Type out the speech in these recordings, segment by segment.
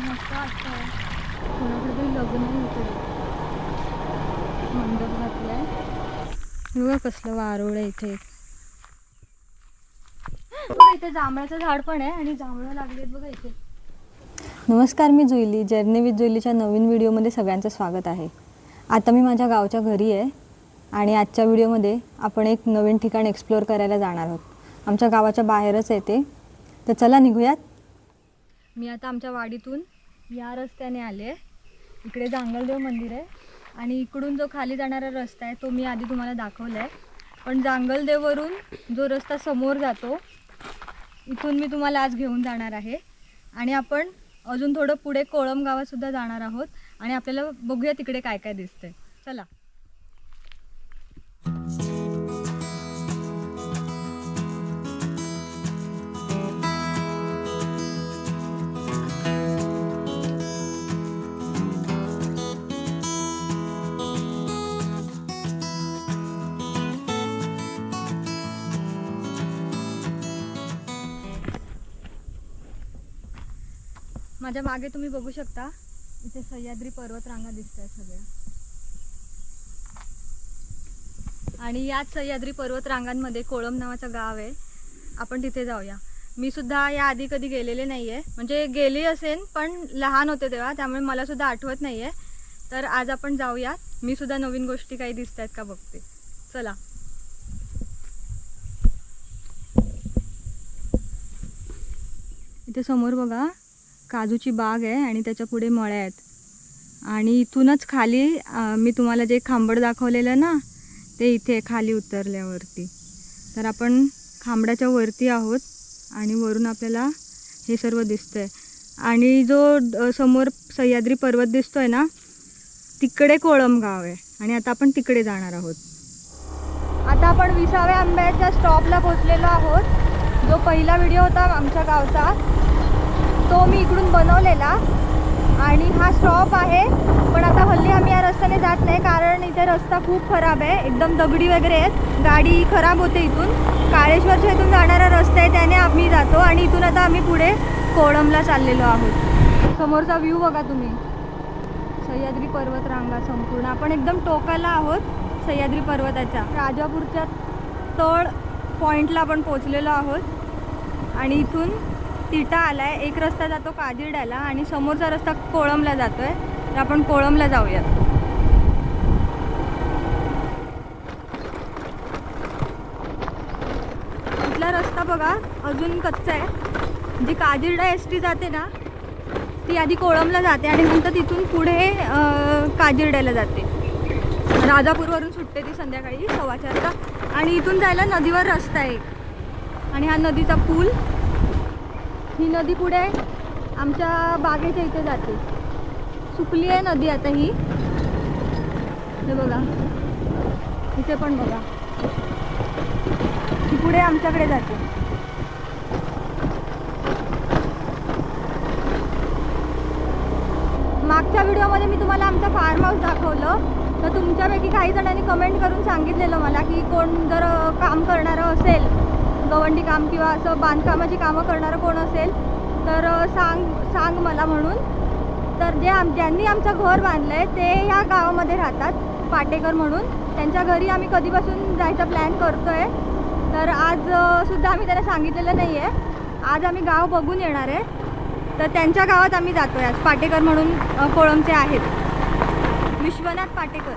मस्त वाटतंय. कोणाकडे तरी लग्न आहे इकडे. मंडप घातलाय. बघा कसलं वारुळ आहे इथे. बघा इथे जांभळाचं झाड पण आहे आणि जांभळं लागलेत बघा इथे. नमस्कार, मी जुईली. जर्नी विथ जुईलीच्या नवीन व्हिडिओमध्ये सगळ्यांचं स्वागत आहे. आता मी माझ्या गावच्या घरी आहे आणि आजच्या व्हिडिओमध्ये आपण एक नवीन ठिकाण एक्सप्लोअर करायला जाणार आहोत. आमच्या गावाच्या बाहेरच आहे ते. तर चला निघूयात. मी आता आमच्या वाडीतून या रस्त्याने आले. इकडे जांगलदेव मंदिर आहे आणि इकडून जो खाली जाणारा रस्ता आहे तो मी आधी तुम्हाला दाखवला आहे. पण जांगलदेववरून जो रस्ता समोर जातो इथून मी तुम्हाला आज घेऊन जाणार आहे. आणि आपण अजून थोडं पुढे कोळम गावातसुद्धा जाणार आहोत आणि आपल्याला बघूया तिकडे काय काय दिसतंय. चला. माझ्या मागे तुम्ही बघू शकता इथे सह्याद्री पर्वतरांगा दिसत आहेत सगळ्या. आणि याच सह्याद्री पर्वतरांगांमध्ये कोळम नावाचं गाव आहे. आपण तिथे जाऊया. मी सुद्धा या आधी कधी गेलेले नाही आहे, म्हणजे गेली असेल पण लहान होते तेव्हा, त्यामुळे मला सुद्धा आठवत नाही आहे. तर आज आपण जाऊया. मी सुद्धा नवीन गोष्टी काही दिसत आहेत का बघते. चला. इथे समोर बघा काजूची बाग आहे आणि त्याच्या पुढे मळ्या आहेत. आणि इथूनच खाली मी तुम्हाला जे खांबड दाखवलेलं ना ते इथे खाली उतरल्यावरती. तर आपण खांबडाच्या वरती आहोत आणि वरून आपल्याला हे सर्व दिसतंय. आणि जो समोर सह्याद्री पर्वत दिसतोय ना तिकडे कोळम गाव आहे आणि आता आपण तिकडे जाणार आहोत. आता आपण 20व्या आंब्याच्या स्टॉपला पोहोचलेलो आहोत. जो पहिला व्हिडिओ होता आमच्या गावचा तो मी इकडून बनवलेला आणि हा स्टॉप आहे. पण आता हल्ली आम्ही या रस्त्याने जात नाही कारण इथे रस्ता खूप खराब आहे. एकदम दगडी वगैरे आहेत. गाडी खराब होते इथून. काळेश्वरच्या इथून जाणारा रस्ता आहे त्याने आम्ही जातो आणि इथून आता आम्ही पुढे कोळमला चाललेलो आहोत. समोरचा व्ह्यू बघा तुम्ही. सह्याद्री पर्वतरांगा संपूर्ण. आपण एकदम टोकाला आहोत सह्याद्री पर्वताच्या. राजापूरच्या तळ पॉईंटला आपण पोचलेलो आहोत आणि इथून तिटा आलाय. एक रस्ता जातो काजिरड्याला आणि समोरचा रस्ता कोळमला जातोय. तर आपण कोळमला जाऊयात. इथला रस्ता बघा अजून कच्चा आहे. जी काजिरडा एसटी जाते ना ती आधी कोळमला जाते आणि नंतर तिथून पुढे काजिरड्याला जाते. राजापूरवरून सुटते ती संध्याकाळी 4:15ला. आणि इथून जायला नदीवर रस्ता आहे आणि हा नदीचा पूल. ही नदी पुढे आमच्या बागेच्या इथे जाते. सुकली आहे नदी आता ही. हे बघा इथे पण बघा ही पुढे आमच्याकडे जाते. मागच्या व्हिडिओमध्ये मी तुम्हाला आमचा फार्म हाऊस दाखवलं. तर तुमच्यापैकी काही जणांनी कमेंट करून सांगितलेलं मला की कोण जर काम करणारं असेल, गवंडी काम किंवा असं बांधकामाची कामं करणारं कोण असेल तर सांग मला म्हणून. तर ज्यांनी आमचं घर बांधलं आहे ते ह्या गावामध्ये राहतात, पाटेकर म्हणून. त्यांच्या घरी आम्ही कधीपासून जायचा प्लॅन करतो आहे. तर आजसुद्धा आम्ही त्यांना सांगितलेलं नाही आहे. आज आम्ही गाव बघून येणार आहे. तर त्यांच्या गावात आम्ही जातो आहे आज. पाटेकर म्हणून कोळमचे आहेत, विश्वनाथ पाटेकर.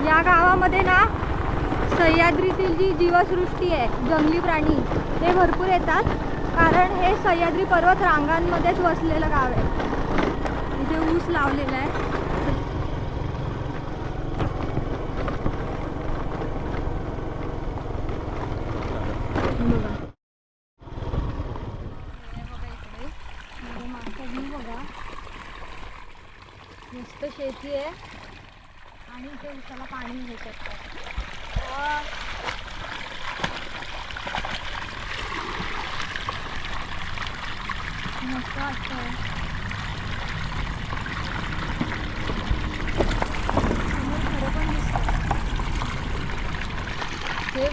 या गावामध्ये ना सह्याद्रीतील जी जीवसृष्टी आहे, जंगली प्राणी ते भरपूर येतात कारण हे सह्याद्री पर्वत रांगांमध्येच वसलेलं गाव आहे. इथे ऊस लावलेला आहे. बघा इकडे मागचा व्ह्यू बघा. मस्त शेती आहे आणि इथे ऊसाला पाणी भेटत. मस्त वाटतंय. समोर खरं पण दिसतं. हे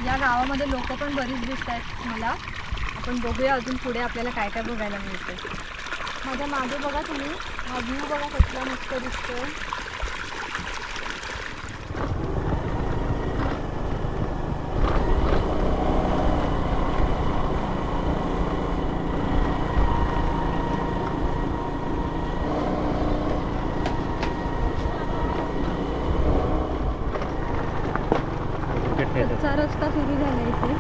या गावामध्ये लोक पण बरीच दिसत आहेत मला. आपण बघूया अजून पुढे आपल्याला काय काय बघायला मिळतं. माझ्या मागे बघा तुम्ही, हा व्ह्यू बघा कसला मस्त दिसतोय. कच्चा रस्ता सुरू झाला इथे.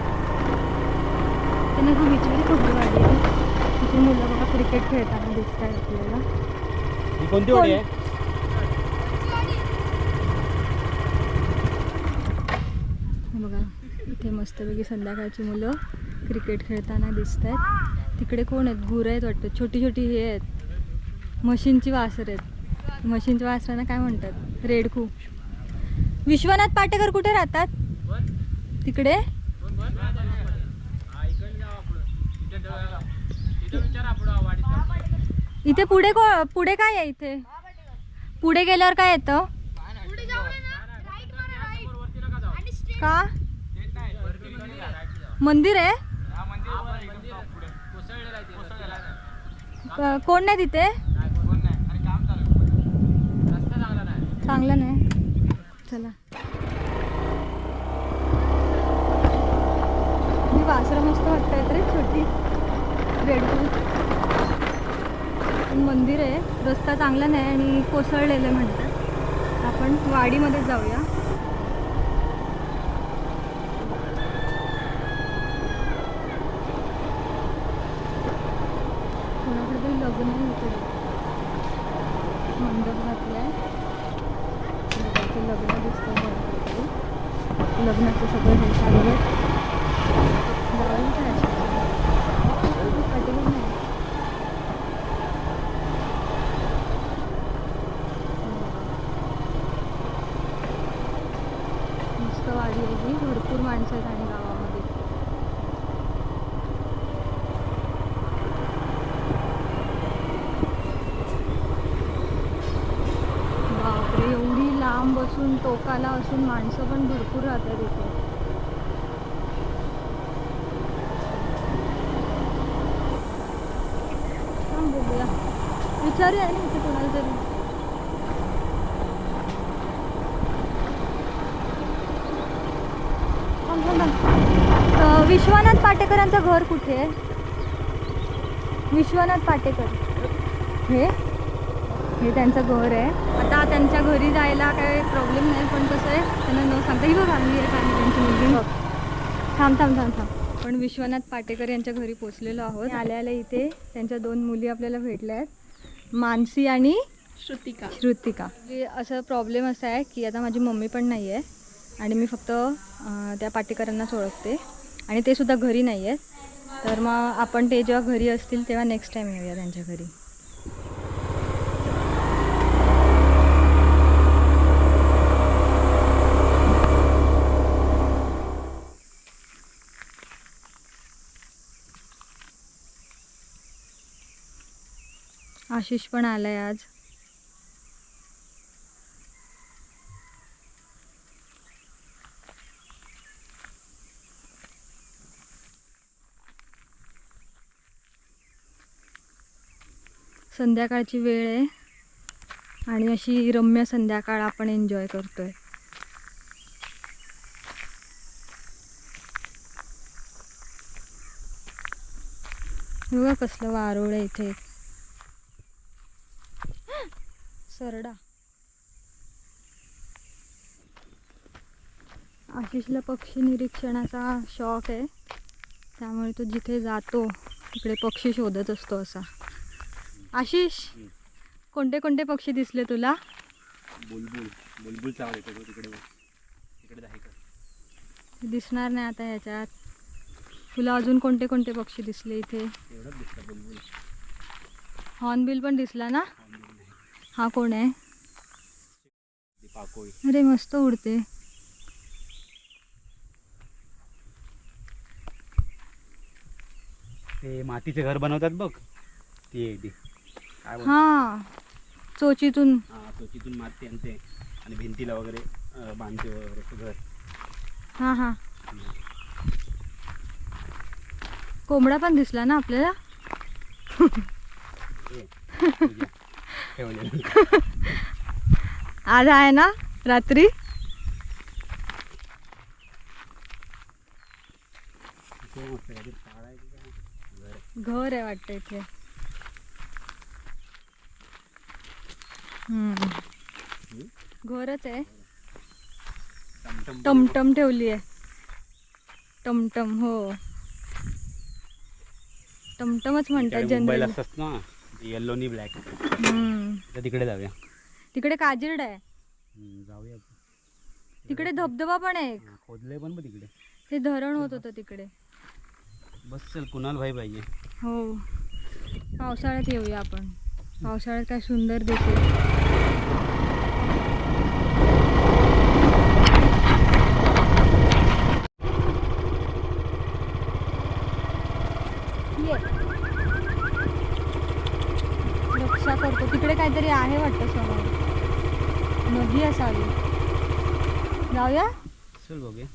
त्यांना ही विचली खबरवाडी आहे. तिथे मुलं बघा क्रिकेट खेळताना दिसत आहे आपल्याला. ही कोणती वाडी आहे? हे बघा इथे मस्तपैकी संध्याकाळची मुलं क्रिकेट खेळताना दिसत आहेत. तिकडे कोण आहेत? गुरं आहेत वाटतं, छोटी छोटी हे आहेत, म्हशींची वासर आहेत. म्हशींच्या वासरांना काय म्हणतात? रेडकू. विश्वनाथ पाटेकर कुठे राहतात? तिकडे. इथे पुढे पुढे काय आहे? इथे पुढे गेल्यावर काय येतं? का मंदिर आहे? कोण नाही तिथे? चांगलं नाही. चला. ही वासरं मस्त वाटत रे, छोटी रेडबुल. मंदिर आहे, रस्ता चांगला नाही आणि कोसळलेलं म्हणतात. आपण वाडीमध्ये जाऊया. कोणाकडे तरी लग्न आहे इकडे, मंडप घातलाय. लग्न दिसतं, लग्नाचं सगळं हे चालू आहे. मस्त वाडी आहे ही, भरपूर माणसं आहेत आणि गावामध्ये. बापरे, एवढी लांब असून टोकाला असून माणसं पण भरपूर राहतात इथे. बोलूया, विचारूया ना इथे कोणाला तरी. विश्वनाथ पाटेकरांचं घर कुठे आहे? विश्वनाथ पाटेकर हे त्यांचं घर आहे. आता त्यांच्या घरी जायला काही प्रॉब्लेम नाही, पण कसं आहे त्यांना न सांगता ही बघ आम्ही त्यांची मुलगी बघ. थांब. पण विश्वनाथ पाटेकर यांच्या घरी पोचलेलो आहोत. आल्या इथे त्यांच्या 2 मुली आपल्याला भेटल्या आहेत, मानसी आणि श्रुतिका. असं प्रॉब्लेम असा आहे की आता माझी मम्मी पण नाही आहे आणि मी फक्त त्या पाटेकरांनाच ओळखते आणि ते सुद्धा घरी नाही आहेत. तर मग आपण ते जेव्हा घरी असतील तेव्हा नेक्स्ट टाईम येऊया त्यांच्या घरी. आशिष पण आलाय आज. संध्याकाळची वेळ आहे आणि अशी रम्य संध्याकाळ आपण एन्जॉय करतोय. बघा कसलं वारुळ आहे इथे. सरडा. आशिषला पक्षी निरीक्षणाचा शौक आहे, त्यामुळे तो जिथे जातो तिकडे पक्षी शोधत असतो असा. आशिष, कोणते कोणते पक्षी दिसले तुला? बुलबुल चावले तिकडे आहे का? दिसणार नाही आता ह्याच्यात. तुला अजून कोणते कोणते पक्षी दिसले इथे? एवढंच दिसलं बुलबुल. हॉर्नबिल पण दिसला ना? हा कोण आहे? पाकोळी. अरे मस्त उडते. ते मातीचे घर बनवतात बघ, ती काय बोलतात? हा, चोचीतून. हा, चोचीतून माती आणते आणि भिंतीला वगैरे बांधते वगैरे घर. हा. कोंबडा पण दिसला ना आपल्याला? तुझ्या ठेवलेलं. आज आहे ना रात्री. इथे मस्त काहीतरी शाळा आहे की काय? घर आहे. घर आहे वाटतं इथे. घरच आहे. टमटम टमटम ठेवली आहे. टमटम हो टमटमच म्हणतात इकडे मुंबईला जनरली. असतात ना येल्लो नी ब्लॅक. हम्म. तर तिकडे जाऊया. तिकडे काजिरड आहे. जाऊया. तिकडे धबधबा पण आहे. हा, खोदले पण तिकडे. ते धरण होत होतं तिकडे. बस चल कुणाल भाई पाहिजे. हो पावसाळ्यात येऊया आपण. पावसाळ्यात काय सुंदर दिसेल. रक्षा करतो तिकडे काहीतरी आहे वाटतं समोर. नदी असावी. जाऊया. चल बघूया.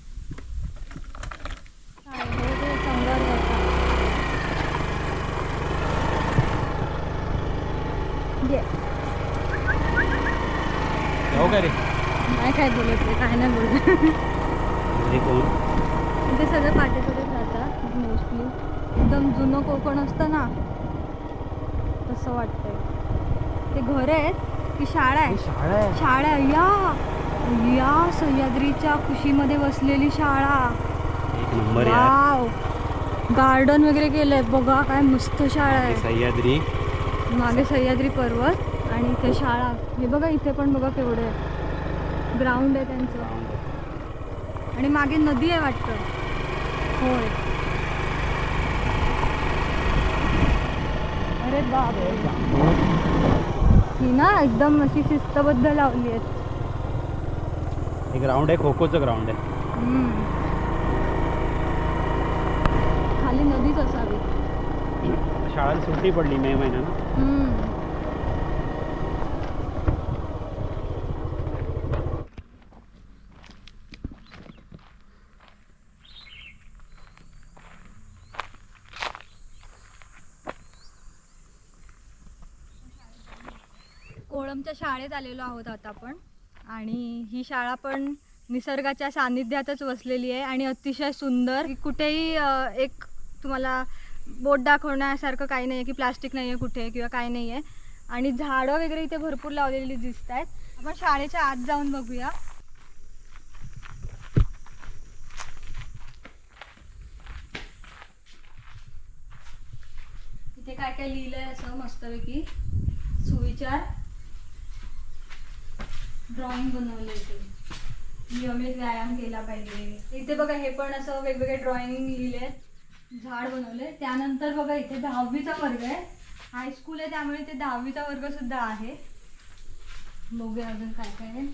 जाऊ का रे? नाही काय बोलत आहे, काय नाही बोलत. घरी कोण? इथे सगळे पाटेकडेच राहतात मोस्टली. एकदम जुनं कोकण असतं ना तसं वाटतंय. ते घर आहेत की शाळा आहे? शाळा आहे. शाळा आहे. या सह्याद्रीच्या कुशीमध्ये बसलेली शाळा. एक नंबर यार. वाव गार्डन वगैरे केलंय बघा. काय मस्त शाळा आहे. सह्याद्री. मागे सह्याद्री पर्वत आणि इथे शाळा. हे बघा इथे पण बघा केवढे ग्राउंड आहे त्यांचं. आणि मागे नदी आहे वाटतं. होय. अरे बापरे. ही ना एकदम अशी शिस्तबद्ध लावली आहेत. हे ग्राउंड आहे खो खोचं ग्राउंड आहे. खाली नदीच असावी. शाळेला सुट्टी पडली मे महिन्यानं. कोळमच्या शाळेत आलेलो आहोत आता आपण. आणि ही शाळा पण निसर्गाच्या सानिध्यातच वसलेली आहे आणि अतिशय सुंदर. कुठेही एक तुम्हाला बोट दाखवण्यासारखं काही नाही आहे की प्लास्टिक नाही आहे कुठे किंवा काही नाही आहे. आणि झाडं वगैरे इथे भरपूर लावलेली दिसत आहेत. आपण शाळेच्या आत जाऊन बघूया. इथे काय काय लिहिलंय असं मस्तपैकी सुविचार. ड्रॉइंग बनवले इथे. नियमित व्यायाम केला पाहिजे. इथे बघा हे पण असं वेगवेगळे ड्रॉइंग लिहिले. झाड बनवले. त्यानंतर बघा इथे 10वीचा वर्ग आहे. हायस्कूल आहे त्यामुळे इथे 10वीचा वर्ग सुद्धा आहे. बघूया अजून काय काय आहे.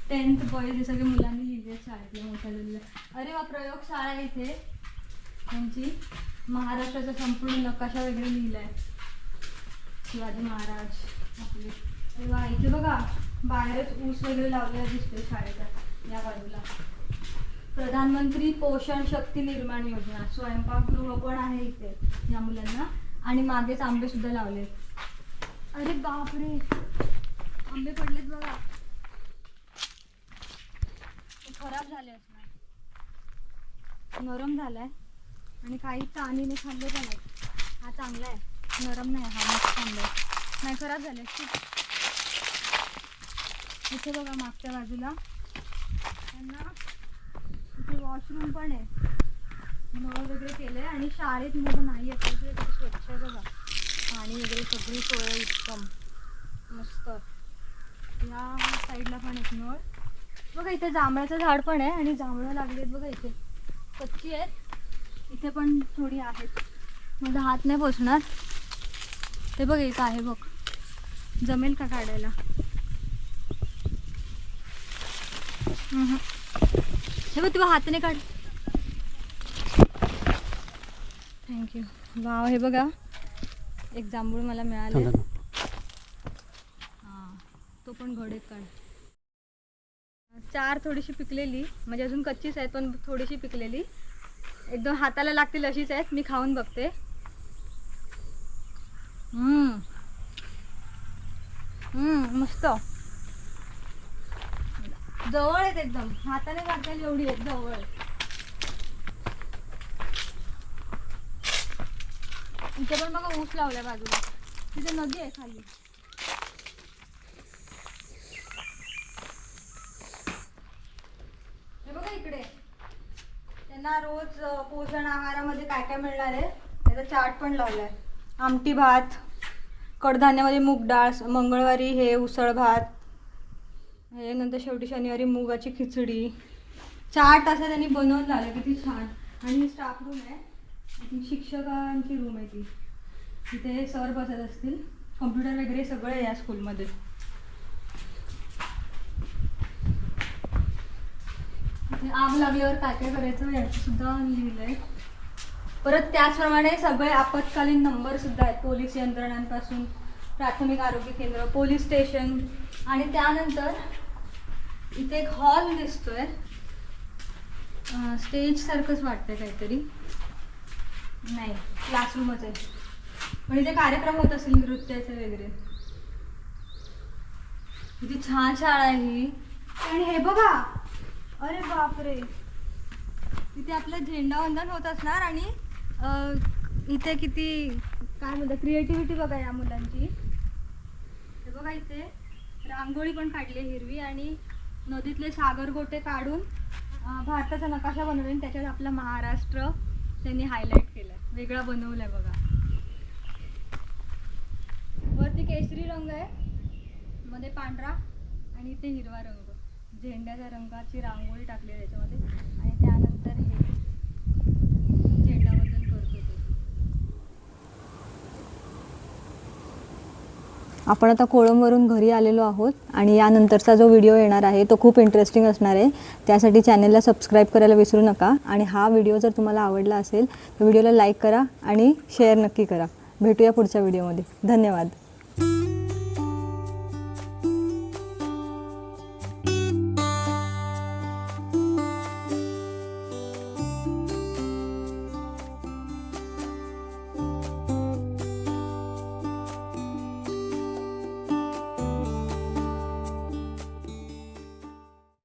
10th बॉईज हे सगळे मुलांनी लिहिले शाळेतल्या मोठ्या झालेल्या. अरे वा प्रयोगशाळा आहे इथे त्यांची. महाराष्ट्राचा संपूर्ण नकाशा वगैरे लिहिलाय. शिवाजी महाराज आपले. अरे वा इथे बघा बाहेरच ऊस वगैरे लावलेला दिसतोय शाळेच्या या बाजूला. प्रधानमंत्री पोषण शक्ती निर्माण योजना स्वयंपाकगृह पण आहे इथे या मुलांना. आणि मागेच आंबे सुद्धा लावले. अरे बापरे आंबे पडलेत बघा. खराब झाले असणार. नरम झालाय आणि काही चाणीने खाल्ले पण आहेत. हा चांगला आहे. नरम नाही हा मस्त आंबे. नाही खराब झाले. इथे बघा मागच्या बाजूला त्यांना इथे वॉशरूम पण आहे. नळ वगैरे केलंय आणि शाळेत मुलं नाही आहेत. इथे किती स्वच्छ आहे बघा. पाणी वगैरे सगळी सोय उत्तम मस्त. या साईडला पण एक नळ बघा. इथे जांभळाचं झाड पण आहे आणि जांभळं लागली आहेत बघा. इथे कच्ची आहेत. इथे पण थोडी आहेत. माझा हात नाही पोचणार. ते बघ एक आहे बघ. जमेल का काढायला? हे बघ तुला हाताने काढ. थँक्यू. वाव हे बघा एक जांभूळ मला मिळाले. हां तो पण घडेत काढ. 4 थोडीशी पिकलेली म्हणजे अजून कच्चीच आहेत पण थोडीशी पिकलेली. एकदम हाताला लागतील अशीच आहेत. मी खाऊन बघते. मस्त जवळ आहेत एकदम, हाताने काढता येईल एवढी आहेत जवळ. इथे पण बघा ऊस लावलाय बाजूला, तिथे नदी आहे खाली. हे बघा इकडे त्यांना रोज पोषण आहारामध्ये काय काय मिळणार आहे त्याचा चार्ट पण लावलाय. आमटी भात, कडधान्यामध्ये मूग डाळ, मंगळवारी हे उसळ भात, हे नंतर शेवटी शनिवारी मुगाची खिचडी. चार्ट असं त्यांनी बनवून झालं, किती छान. आणि ही स्टाफ रूम आहे, ती शिक्षकांची रूम आहे ती. तिथे सर बसत असतील, कम्प्युटर वगैरे सगळं आहे या स्कूलमध्ये. इथे आग लागल्यावर काय काय करायचं याचं सुद्धा लिहिलं आहे. परत त्याचप्रमाणे सगळे आपत्कालीन नंबर सुद्धा आहेत, पोलीस यंत्रणांपासून प्राथमिक आरोग्य केंद्र, पोलीस स्टेशन. आणि त्यानंतर इथे एक हॉल दिसतोय, स्टेज सारखंच वाटतंय काहीतरी, नाही क्लासरूमच आहे, पण इथे कार्यक्रम होत असतील नृत्याचे वगैरे. किती छान शाळा आहे ही. आणि हे बघा, अरे बापरे, इथे आपलं झेंडावंदन होत असणार. आणि इथे किती काय म्हणतात क्रिएटिव्हिटी बघा या मुलांची. हे बघा इथे रांगोळी पण काढली हिरवी, आणि नदीतले सागरगोटे काढून भारताचा नकाशा बनवला आणि त्याच्यात आपला महाराष्ट्र त्यांनी हायलाईट केलाय, वेगळा बनवलाय बघा. वरती केसरी रंग आहे, मध्ये पांढरा, आणि इथे हिरवा रंग, झेंड्याच्या रंगाची रांगोळी टाकली आहे त्याच्यामध्ये. आणि त्यानंतर हे झेंडावंदन करतो ते. आपण आता कोळंबवरून घरी आलेलो आहोत आणि यानंतरचा जो व्हिडिओ येणार आहे तो खूप इंटरेस्टिंग असणार आहे. त्यासाठी चॅनलला सबस्क्राईब करायला विसरू नका. आणि हा व्हिडिओ जर तुम्हाला आवडला असेल तर व्हिडिओला लाईक करा आणि शेअर नक्की करा. भेटूया पुढच्या व्हिडिओमध्ये. धन्यवाद.